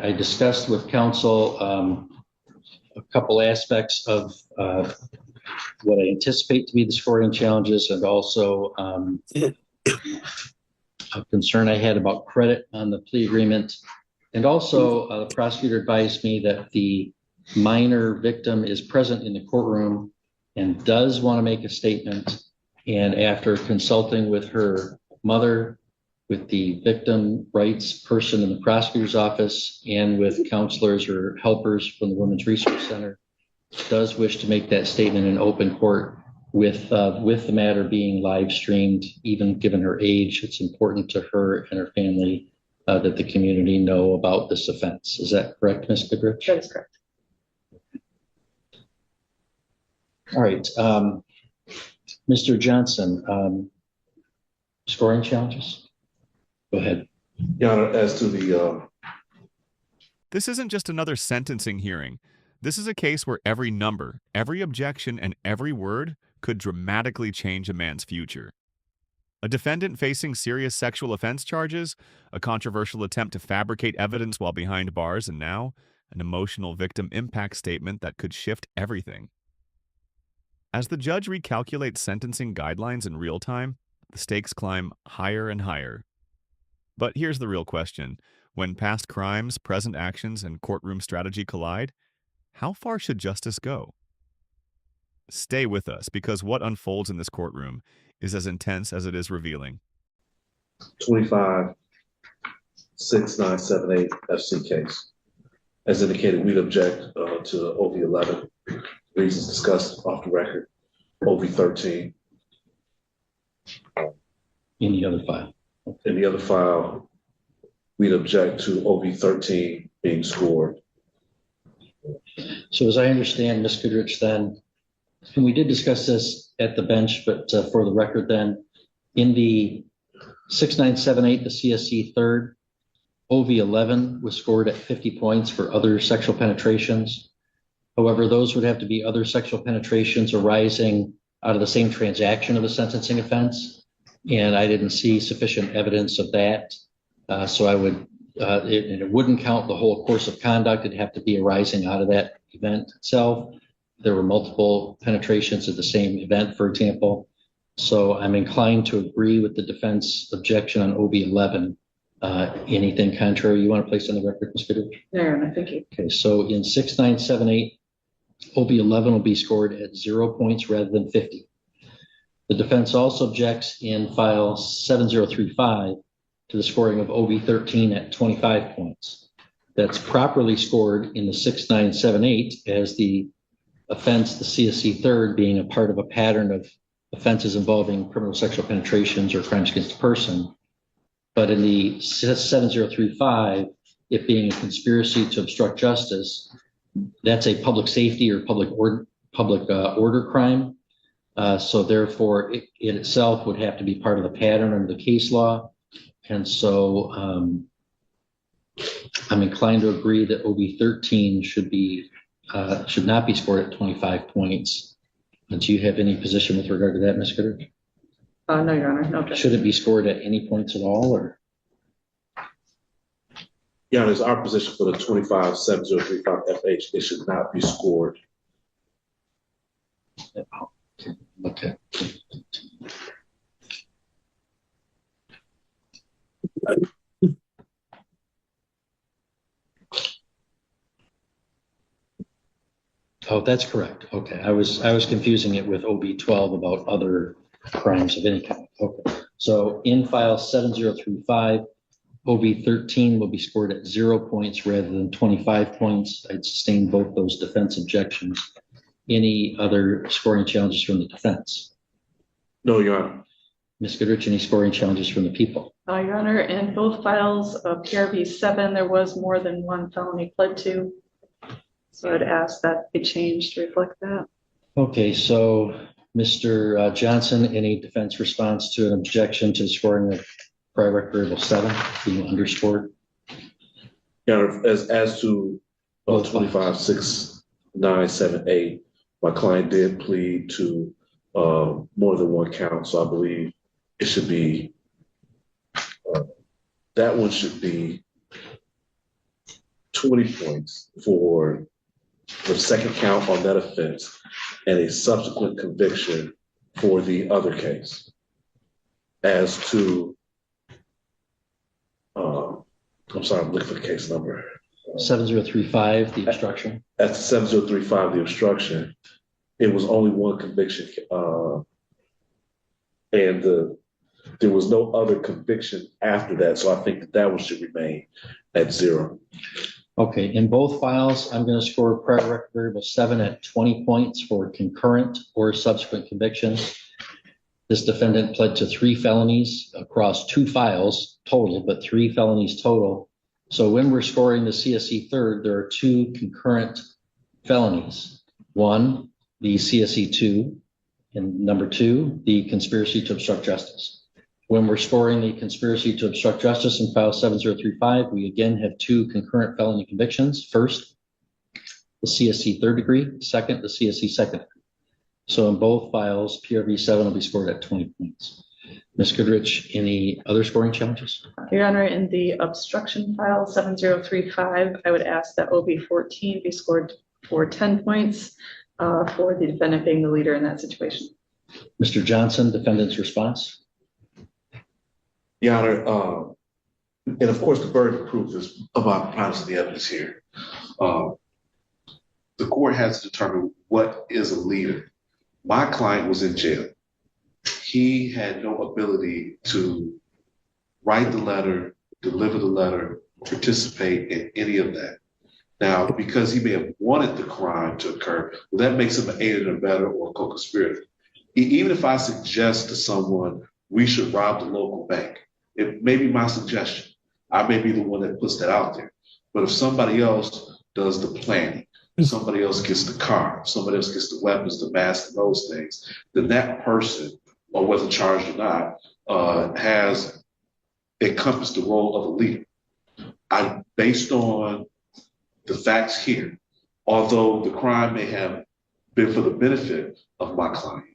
I discussed with counsel a couple aspects of what I anticipate to be the scoring challenges, and also a concern I had about credit on the plea agreement. And also the prosecutor advised me that the minor victim is present in the courtroom and does want to make a statement. And after consulting with her mother, with the victim rights person in the prosecutor's office, and with counselors or helpers from the Women's Resource Center, does wish to make that statement in open court with the matter being live streamed. Even given her age, it's important to her and her family that the community know about this offense. Is that correct, Ms. Goodrich? That is correct. All right. Mr. Johnson, scoring challenges? Go ahead. Your Honor, as to the... This isn't just another sentencing hearing. This is a case where every number, every objection, and every word could dramatically change a man's future. A defendant facing serious sexual offense charges, a controversial attempt to fabricate evidence while behind bars, and now an emotional victim impact statement that could shift everything. As the judge recalculates sentencing guidelines in real time, the stakes climb higher and higher. But here's the real question. When past crimes, present actions, and courtroom strategy collide, how far should justice go? Stay with us, because what unfolds in this courtroom is as intense as it is revealing. 25-6978 FC case. As indicated, we'd object to OV 11. Reasons discussed off the record. OV 13. In the other file. In the other file, we'd object to OV 13 being scored. So as I understand, Ms. Goodrich, then, and we did discuss this at the bench, but for the record then, in the 6978, the CSC third, OV 11 was scored at 50 points for other sexual penetrations. However, those would have to be other sexual penetrations arising out of the same transaction of a sentencing offense. And I didn't see sufficient evidence of that. So I would, it wouldn't count the whole course of conduct. It'd have to be arising out of that event itself. There were multiple penetrations of the same event, for example. So I'm inclined to agree with the defense objection on OB 11. Anything contrary you want to place on the record, Ms. Goodrich? No, thank you. Okay, so in 6978, OB 11 will be scored at 0 points rather than 50. The defense also objects in file 7035 to the scoring of OB 13 at 25 points. That's properly scored in the 6978 as the offense, the CSC third, being a part of a pattern of offenses involving criminal sexual penetrations or crimes against a person. But in the 7035, it being a conspiracy to obstruct justice, that's a public safety or public order crime. So therefore, it itself would have to be part of the pattern under the case law. And so I'm inclined to agree that OB 13 should not be scored at 25 points. Do you have any position with regard to that, Ms. Goodrich? No, Your Honor, no. Should it be scored at any points at all, or? Yeah, there's our position for the 25-7035 FH. It should not be scored. Okay. Oh, that's correct. Okay, I was confusing it with OB 12 about other crimes of any kind. Okay, so in file 7035, OB 13 will be scored at 0 points rather than 25 points. I'd sustain both those defense objections. Any other scoring challenges from the defense? No, Your Honor. Ms. Goodrich, any scoring challenges from the people? Your Honor, in both files of PRV 7, there was more than one felony pled to. So I'd ask that be changed to reflect that. Okay, so Mr. Johnson, any defense response to an objection to scoring of prior record of 7 being underscored? Yeah, as to 25-6978, my client did plead to more than one count, so I believe it should be, that one should be 20 points for the second count on that offense and a subsequent conviction for the other case. As to, I'm sorry, I'm looking for the case number. 7035, the obstruction. At 7035, the obstruction, it was only one conviction, and there was no other conviction after that. So I think that one should remain at 0. Okay, in both files, I'm going to score prior record variable 7 at 20 points for concurrent or subsequent convictions. This defendant pled to 3 felonies across 2 files total, but 3 felonies total. So when we're scoring the CSE third, there are 2 concurrent felonies. 1, the CSE 2, and number 2, the conspiracy to obstruct justice. When we're scoring the conspiracy to obstruct justice in file 7035, we again have 2 concurrent felony convictions. First, the CSE third degree. Second, the CSE second degree. So in both files, PRV 7 will be scored at 20 points. Ms. Goodrich, any other scoring challenges? Your Honor, in the obstruction file 7035, I would ask that OB 14 be scored for 10 points for the defendant being the leader in that situation. Mr. Johnson, defendant's response. Your Honor, and of course, the burden of proof is about preponderance of the evidence here. The court has to determine what is a leader. My client was in jail. He had no ability to write the letter, deliver the letter, participate in any of that. Now, because he may have wanted the crime to occur, well, that makes him an aider and abettor or a co-conspirator. Even if I suggest to someone we should rob the local bank, it may be my suggestion. I may be the one that puts that out there. But if somebody else does the planning, somebody else gets the car, somebody else gets the weapons, the mask, and those things, then that person, or whether charged or not, has encompassed the role of a leader. Based on the facts here, although the crime may have been for the benefit of my client,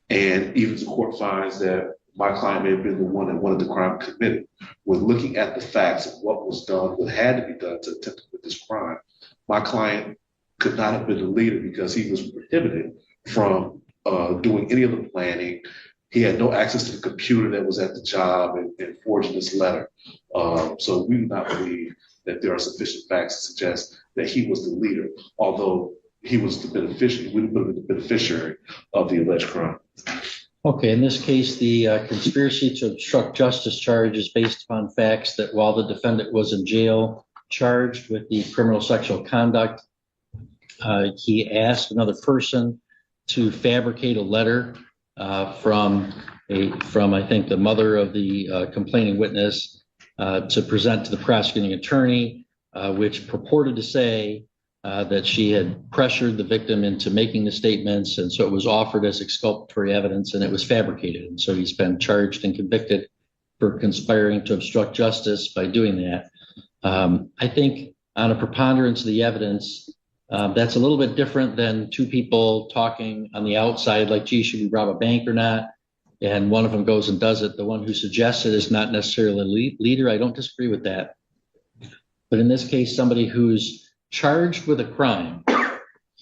and even the court finds that my client may have been the one that wanted the crime committed, when looking at the facts of what was done, what had to be done to attempt to commit this crime, my client could not have been the leader because he was prohibited from doing any of the planning. He had no access to the computer that was at the job and forging this letter. So we do not believe that there are sufficient facts to suggest that he was the leader, although he was the beneficiary, we would have been the beneficiary of the alleged crime. Okay, in this case, the conspiracy to obstruct justice charge is based upon facts that while the defendant was in jail, charged with the criminal sexual conduct, he asked another person to fabricate a letter from I think the mother of the complaining witness to present to the prosecuting attorney, which purported to say that she had pressured the victim into making the statements, and so it was offered as exculpatory evidence, and it was fabricated. And so he's been charged and convicted for conspiring to obstruct justice by doing that. I think on a preponderance of the evidence, that's a little bit different than 2 people talking on the outside, like, gee, should we rob a bank or not? And one of them goes and does it. The one who suggests it is not necessarily a leader. I don't disagree with that. But in this case, somebody who's charged with a crime,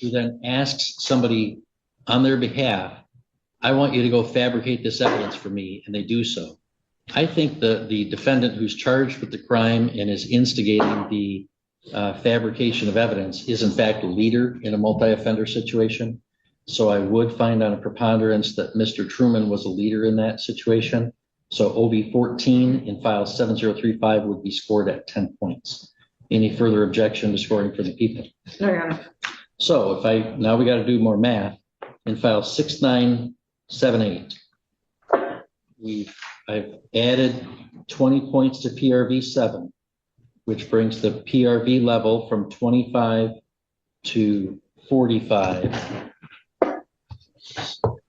who then asks somebody on their behalf, I want you to go fabricate this evidence for me, and they do so. I think the defendant who's charged with the crime and is instigating the fabrication of evidence is in fact a leader in a multi-offender situation. So I would find on a preponderance that Mr. Truman was a leader in that situation. So OB 14 in file 7035 would be scored at 10 points. Any further objection to scoring for the people? No, Your Honor. So now we got to do more math. In file 6978, I've added 20 points to PRV 7, which brings the PRV level from 25 to 45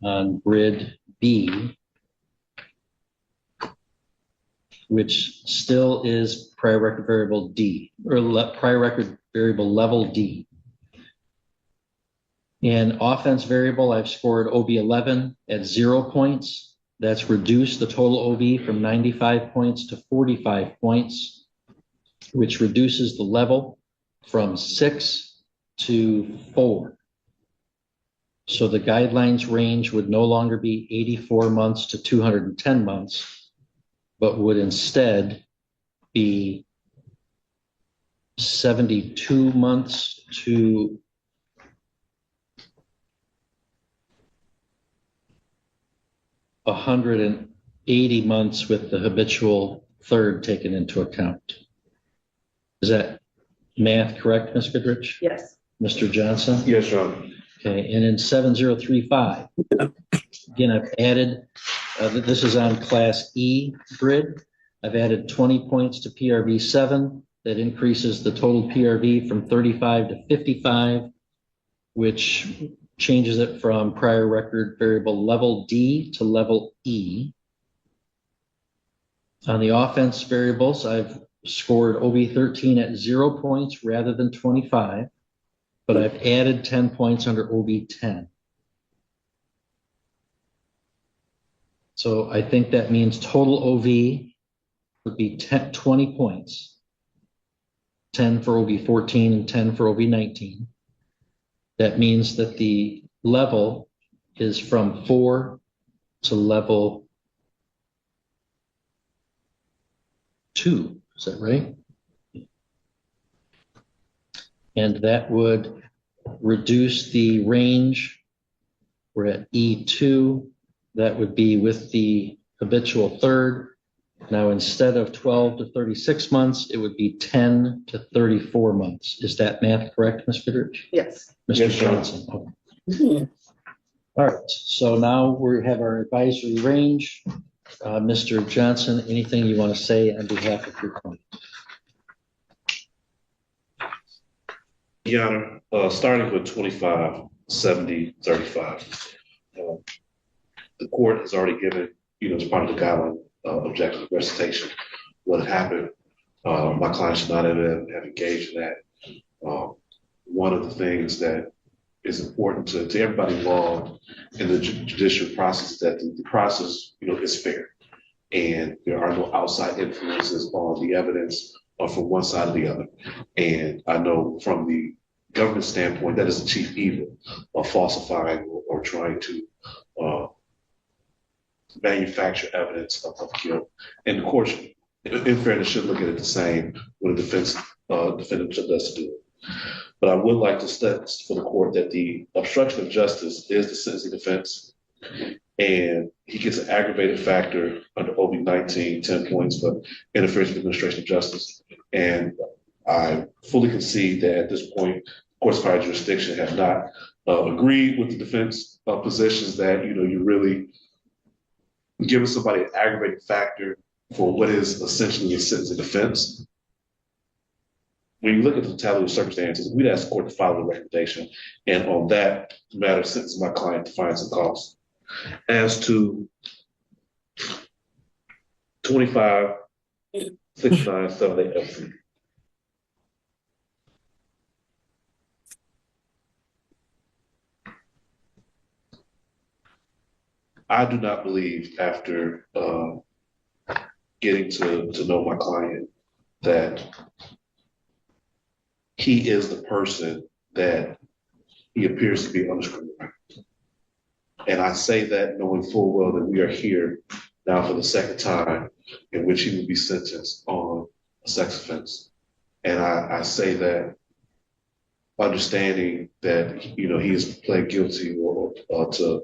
on grid B, which still is prior record variable D, or prior record variable level D. In offense variable, I've scored OB 11 at 0 points. That's reduced the total OB from 95 points to 45 points, which reduces the level from 6 to 4. So the guidelines range would no longer be 84 months to 210 months, but would instead be 72 months to 180 months with the habitual third taken into account. Is that math correct, Ms. Goodrich? Yes. Mr. Johnson? Yes, Your Honor. Okay, and in 7035, again, I've added, this is on Class E grid. I've added 20 points to PRV 7. That increases the total PRV from 35 to 55, which changes it from prior record variable level D to level E. On the offense variables, I've scored OB 13 at 0 points rather than 25, but I've added 10 points under OB 10. So I think that means total OV would be 20 points, 10 for OB 14 and 10 for OB 19. That means that the level is from 4 to level 2. Is that right? And that would reduce the range. We're at E2. That would be with the habitual third. Now, instead of 12 to 36 months, it would be 10 to 34 months. Is that math correct, Ms. Goodrich? Yes. Mr. Yes, sir. Johnson? Okay. All right, so now we have our advisory range. Mr. Johnson, anything you want to say on behalf of your client? Your Honor, starting with 25, 70, 35. The court has already given, as part of the guideline objective recitation, what had happened. My client should not have engaged in that. One of the things that is important to everybody involved in the judicial process is that the process, is fair, and there are no outside influences on the evidence or from one side or the other. And I know from the government standpoint, that is the chief evil of falsifying or trying to manufacture evidence of guilt. And the court, in fairness, should look at it the same when a defendant does do it. But I would like to state for the court that the obstruction of justice is the sentencing offense, and he gets an aggravated factor under OB 19, 10 points for interference with administration of justice. And I fully concede that at this point, courts of higher jurisdiction have not agreed with the defense positions that, you're really giving somebody an aggravated factor for what is essentially a sentencing offense. When you look at the totality of circumstances, we'd ask the court to follow the recommendation, and on that matter, sentence my client to fines and costs. As to 25, 69, 78, F3. I do not believe, after getting to know my client, that he is the person that he appears to be on the screen. And I say that knowing full well that we are here now for the second time in which he will be sentenced on a sex offense. And I say that understanding that, he has pled guilty or to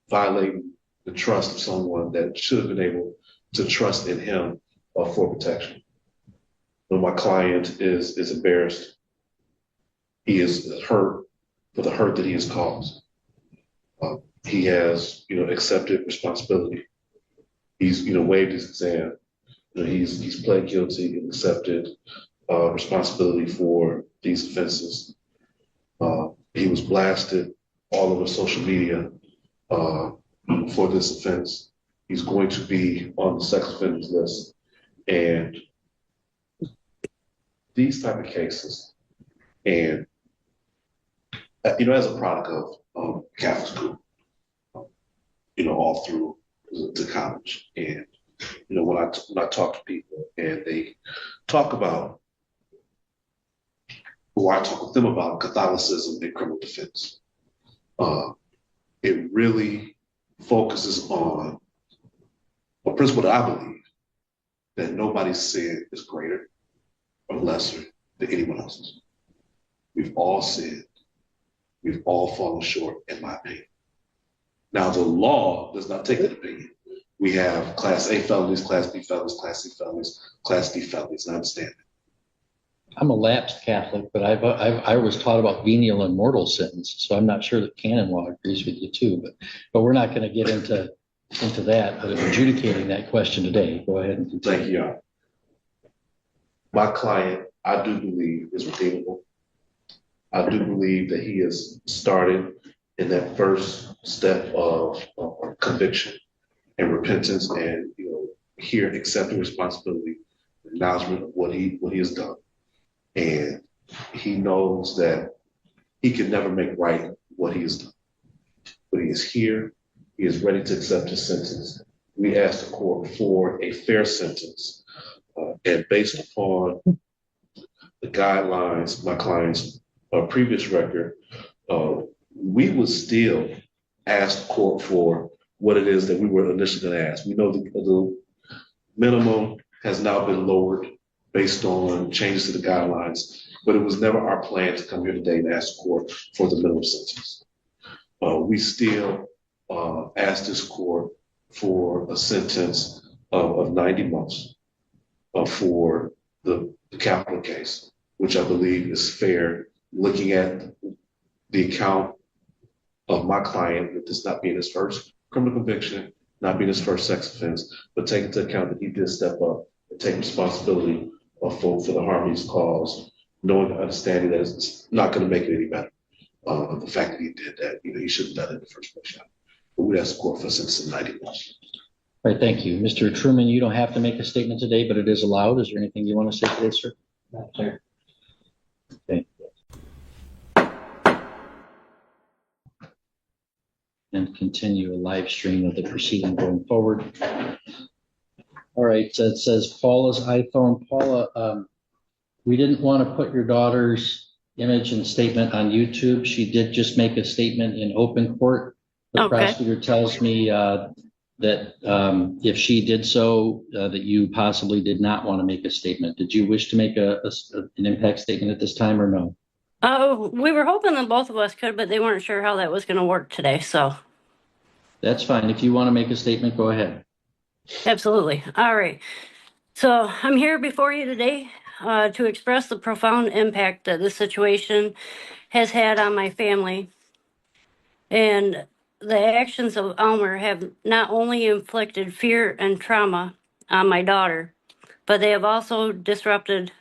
violating the trust of someone that should have been able to trust in him for protection. When my client is embarrassed, he is hurt for the hurt that he has caused. He has, accepted responsibility. He's, waived his exam. He's pled guilty and accepted responsibility for these offenses. He was blasted all over social media for this offense. He's going to be on the sex offenders list. And these type of cases, and as a product of Catholic school, all through to college, and when I talk to people and they talk about who I talk with them about Catholicism and criminal defense. It really focuses on a principle that I believe that nobody's sin is greater or lesser than anyone else's. We've all sinned. We've all fallen short, in my opinion. Now, the law does not take that opinion. We have Class A felonies, Class B felonies, Class C felonies, Class D felonies, and I understand that. I'm a lapsed Catholic, but I was taught about venial and mortal sins, so I'm not sure that canon law agrees with you too. But we're not going to get into that. But adjudicating that question today, go ahead and continue. Thank you. My client, I do believe, is redeemable. I do believe that he is starting in that first step of conviction and repentance, and here accepting responsibility, acknowledgement of what he has done. And he knows that he can never make right what he has done. But he is here. He is ready to accept his sentence. We ask the court for a fair sentence. And based upon the guidelines, my client's previous record, we would still ask the court for what it is that we were initially going to ask. We know the minimum has now been lowered based on changes to the guidelines, but it was never our plan to come here today and ask the court for the minimum sentence. We still ask this court for a sentence of 90 months for the capital case, which I believe is fair, looking at the account of my client, with this not being his first criminal conviction, not being his first sex offense, but take into account that he did step up and take responsibility for the harm he's caused, knowing and understanding that it's not going to make it any better. The fact that he did that, he shouldn't have done it in the first place. But we'd ask the court for a sentence of 90 months. All right, thank you. Mr. Truman, you don't have to make a statement today, but it is allowed. Is there anything you want to say today, sir? No, sir. Okay. And continue a live stream of the proceeding going forward. All right, so it says Paula's iPhone. Paula, we didn't want to put your daughter's image and statement on YouTube. She did just make a statement in open court. The prosecutor tells me that if she did so, that you possibly did not want to make a statement. Did you wish to make an impact statement at this time or no? Oh, we were hoping that both of us could, but they weren't sure how that was going to work today, so. That's fine. If you want to make a statement, go ahead. Absolutely. All right. So I'm here before you today to express the profound impact that this situation has had on my family. And the actions of Elmer have not only inflicted fear and trauma on my daughter, but they have also disrupted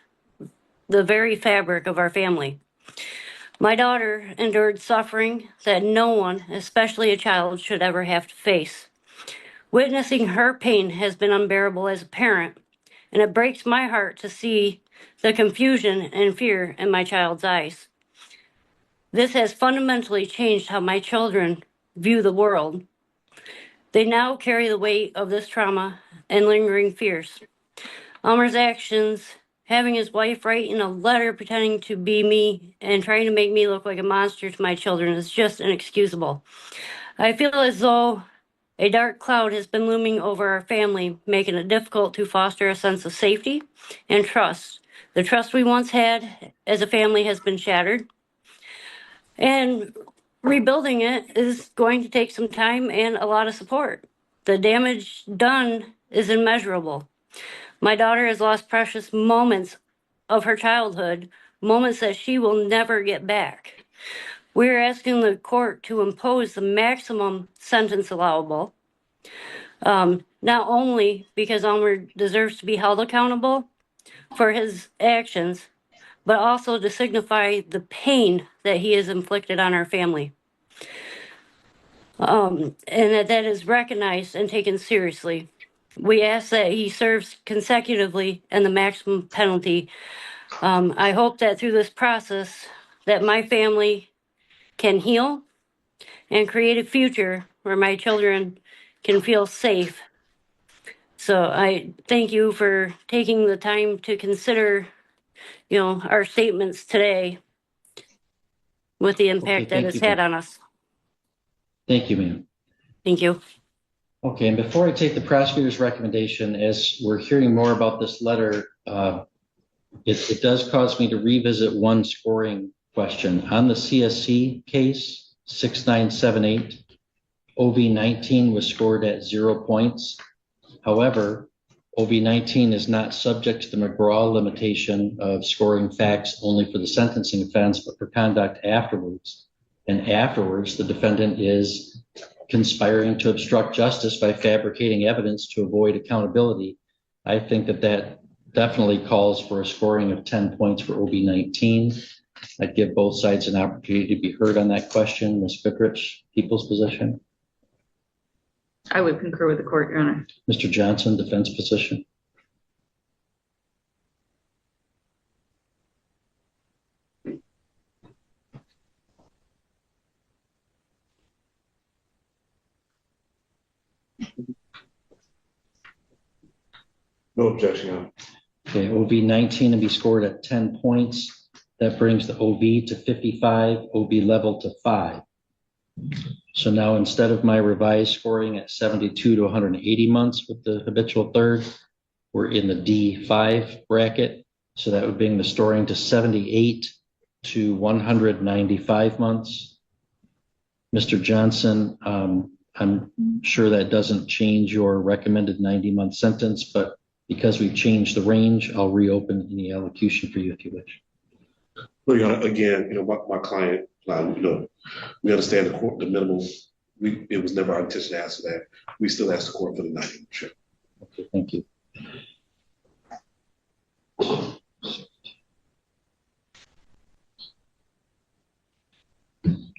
the very fabric of our family. My daughter endured suffering that no one, especially a child, should ever have to face. Witnessing her pain has been unbearable as a parent, and it breaks my heart to see the confusion and fear in my child's eyes. This has fundamentally changed how my children view the world. They now carry the weight of this trauma and lingering fears. Elmer's actions, having his wife writing a letter pretending to be me and trying to make me look like a monster to my children, is just inexcusable. I feel as though a dark cloud has been looming over our family, making it difficult to foster a sense of safety and trust. The trust we once had as a family has been shattered. And rebuilding it is going to take some time and a lot of support. The damage done is immeasurable. My daughter has lost precious moments of her childhood, moments that she will never get back. We're asking the court to impose the maximum sentence allowable, not only because Elmer deserves to be held accountable for his actions, but also to signify the pain that he has inflicted on our family. And that is recognized and taken seriously. We ask that he serves consecutively and the maximum penalty. I hope that through this process that my family can heal and create a future where my children can feel safe. So I thank you for taking the time to consider our statements today with the impact that thank it's you. had on us. Thank you, ma'am. Thank you. Okay, and before I take the prosecutor's recommendation, as we're hearing more about this letter, it does cause me to revisit one scoring question. On the CSC case, 6978, OV19 was scored at 0 points. However, OV19 is not subject to the McGraw limitation of scoring facts only for the sentencing offense, but for conduct afterwards. And afterwards, the defendant is conspiring to obstruct justice by fabricating evidence to avoid accountability. I think that definitely calls for a scoring of 10 points for OV19. I'd give both sides an opportunity to be heard on that question. Ms. Goodrich, people's position. I would concur with the court, Your Honor. Mr. Johnson, defense position. No objection, Your Honor. Okay, OV19 to be scored at 10 points. That brings the OV to 55, OV level to 5. So now instead of my revised scoring at 72 to 180 months with the habitual third, we're in the D5 bracket. So that would bring the scoring to 78 to 195 months. Mr. Johnson, I'm sure that doesn't change your recommended 90-month sentence, but because we've changed the range, I'll reopen any allocution for you if you wish. Well, Your Honor, again, my client, we understand the minimum. It was never our intention to ask for that. We still ask the court for the 90. Sure. Okay, thank you.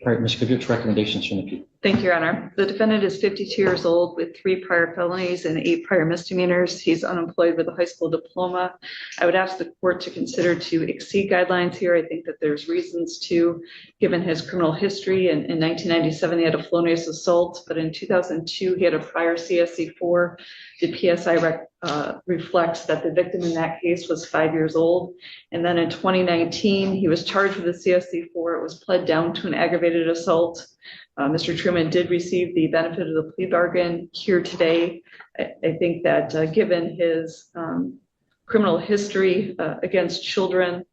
All right, Ms. Goodrich, recommendations from the people. Thank you, Your Honor. The defendant is 52 years old with 3 prior felonies and 8 prior misdemeanors. He's unemployed with a high school diploma. I would ask the court to consider to exceed guidelines here. I think that there's reasons to, given his criminal history. In 1997, he had a felonious assault, but in 2002, he had a prior CSC4. The PSI reflects that the victim in that case was 5 years old. And then in 2019, he was charged with a CSC4. It was pled down to an aggravated assault. Mr. Truman did receive the benefit of the plea bargain here today. I think that given his criminal history against children,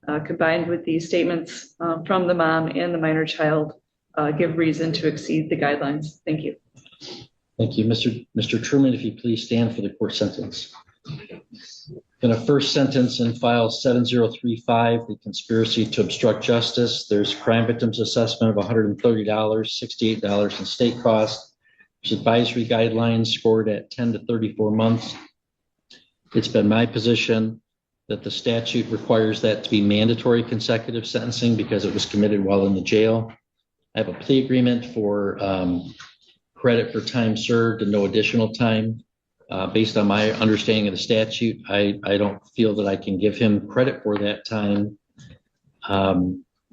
combined with the statements from the mom and the minor child, give reason to exceed the guidelines. Thank you. Thank you. Mr. Truman, if you please stand for the court sentence. In a first sentence in file 7035, the conspiracy to obstruct justice, there's crime victims assessment of $130, $68 in state costs. There's advisory guidelines scored at 10 to 34 months. It's been my position that the statute requires that to be mandatory consecutive sentencing because it was committed while in the jail. I have a plea agreement for credit for time served and no additional time. Based on my understanding of the statute, I don't feel that I can give him credit for that time.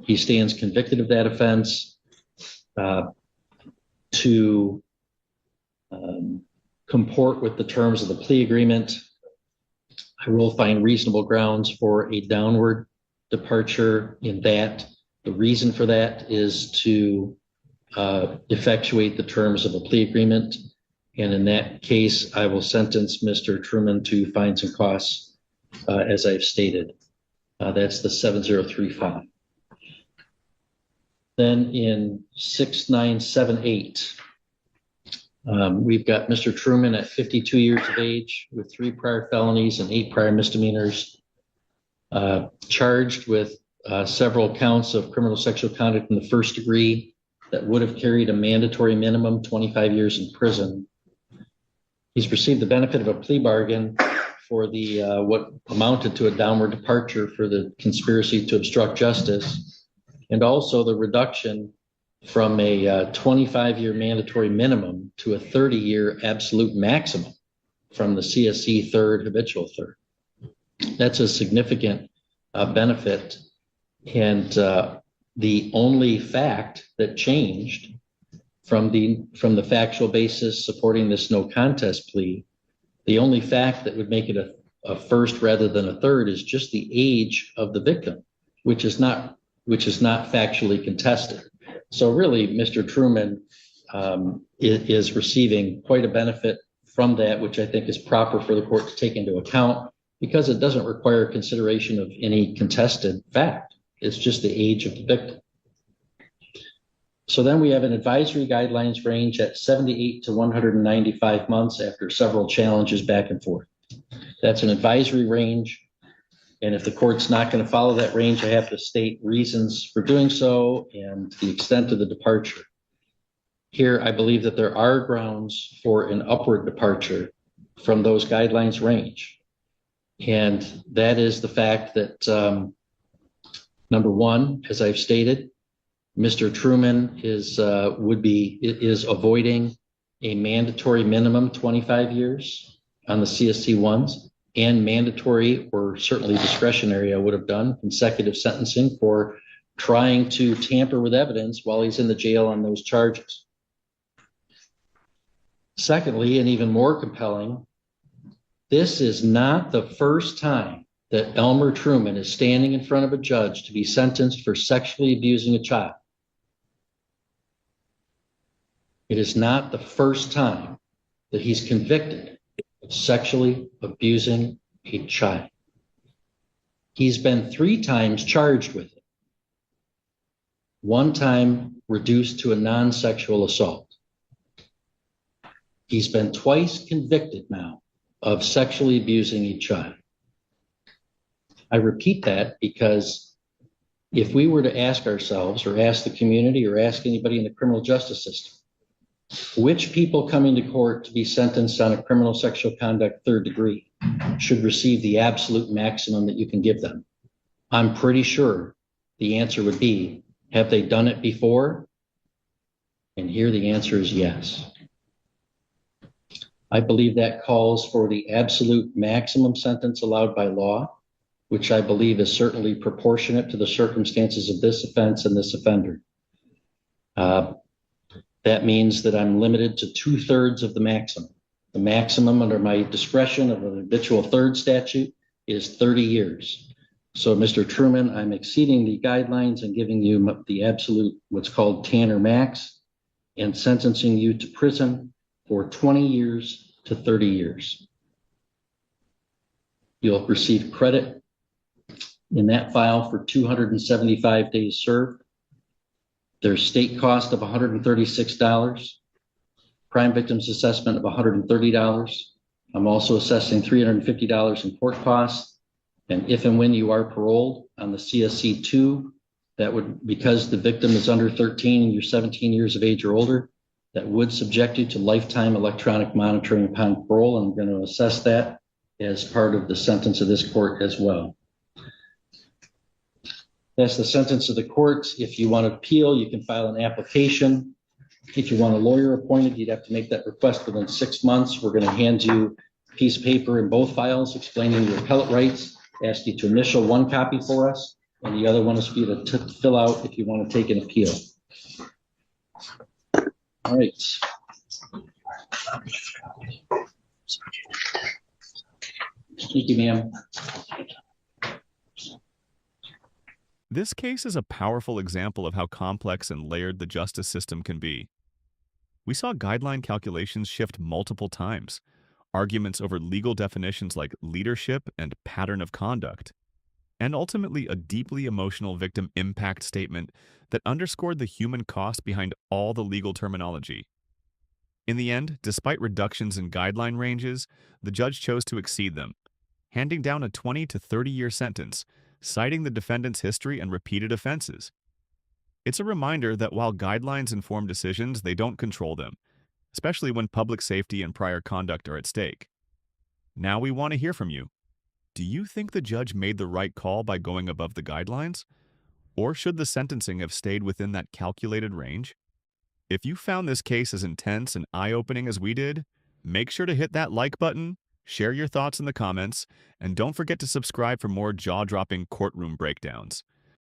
He stands convicted of that offense. To comport with the terms of the plea agreement, I will find reasonable grounds for a downward departure in that. The reason for that is to effectuate the terms of a plea agreement. And in that case, I will sentence Mr. Truman to fines and costs, as I've stated. That's the 7035. Then in 6978, we've got Mr. Truman at 52 years of age with 3 prior felonies and 8 prior misdemeanors, charged with several counts of criminal sexual conduct in the first degree that would have carried a mandatory minimum 25 years in prison. He's received the benefit of a plea bargain for the what amounted to a downward departure for the conspiracy to obstruct justice, and also the reduction from a 25-year mandatory minimum to a 30-year absolute maximum from the CSC third habitual third. That's a significant benefit, and the only fact that changed from the factual basis supporting this no contest plea, the only fact that would make it a first rather than a third is just the age of the victim, which is not factually contested. So really, Mr. Truman is receiving quite a benefit from that, which I think is proper for the court to take into account because it doesn't require consideration of any contested fact. It's just the age of the victim. So then we have an advisory guidelines range at 78 to 195 months after several challenges back and forth. That's an advisory range. And if the court's not going to follow that range, I have to state reasons for doing so and the extent of the departure. Here, I believe that there are grounds for an upward departure from those guidelines range. And that is the fact that, number one, as I've stated, Mr. Truman is avoiding a mandatory minimum 25 years on the CSC ones and mandatory or certainly discretionary, I would have done consecutive sentencing for trying to tamper with evidence while he's in the jail on those charges. Secondly, and even more compelling, this is not the first time that Elmer Truman is standing in front of a judge to be sentenced for sexually abusing a child. It is not the first time that he's convicted of sexually abusing a child. He's been 3 times charged with it. 1 time reduced to a non-sexual assault. He's been twice convicted now of sexually abusing a child. I repeat that because if we were to ask ourselves or ask the community or ask anybody in the criminal justice system, which people coming to court to be sentenced on a criminal sexual conduct 3rd degree should receive the absolute maximum that you can give them? I'm pretty sure the answer would be, have they done it before? And here the answer is yes. I believe that calls for the absolute maximum sentence allowed by law, which I believe is certainly proportionate to the circumstances of this offense and this offender. That means that I'm limited to 2/3 of the maximum. The maximum under my discretion of an habitual third statute is 30 years. So Mr. Truman, I'm exceeding the guidelines and giving you the absolute, what's called Tanner max, and sentencing you to prison for 20 years to 30 years. You'll receive credit in that file for 275 days served. There's state cost of $136, crime victims assessment of $130. I'm also assessing $350 in court costs. And if and when you are paroled on the CSC 2, that would, because the victim is under 13 and you're 17 years of age or older, that would subject you to lifetime electronic monitoring upon parole. And I'm going to assess that as part of the sentence of this court as well. That's the sentence of the court. If you want to appeal, you can file an application. If you want a lawyer appointed, you'd have to make that request within 6 months. We're going to hand you a piece of paper in both files explaining your appellate rights, ask you to initial 1 copy for us, and the other one is for you to fill out if you want to take an appeal. All right. Thank you, ma'am. This case is a powerful example of how complex and layered the justice system can be. We saw guideline calculations shift multiple times, arguments over legal definitions like leadership and pattern of conduct, and ultimately a deeply emotional victim impact statement that underscored the human cost behind all the legal terminology. In the end, despite reductions in guideline ranges, the judge chose to exceed them, handing down a 20 to 30-year sentence, citing the defendant's history and repeated offenses. It's a reminder that while guidelines inform decisions, they don't control them, especially when public safety and prior conduct are at stake. Now we want to hear from you. Do you think the judge made the right call by going above the guidelines? Or should the sentencing have stayed within that calculated range? If you found this case as intense and eye-opening as we did, make sure to hit that like button, share your thoughts in the comments, and don't forget to subscribe for more jaw-dropping courtroom breakdowns.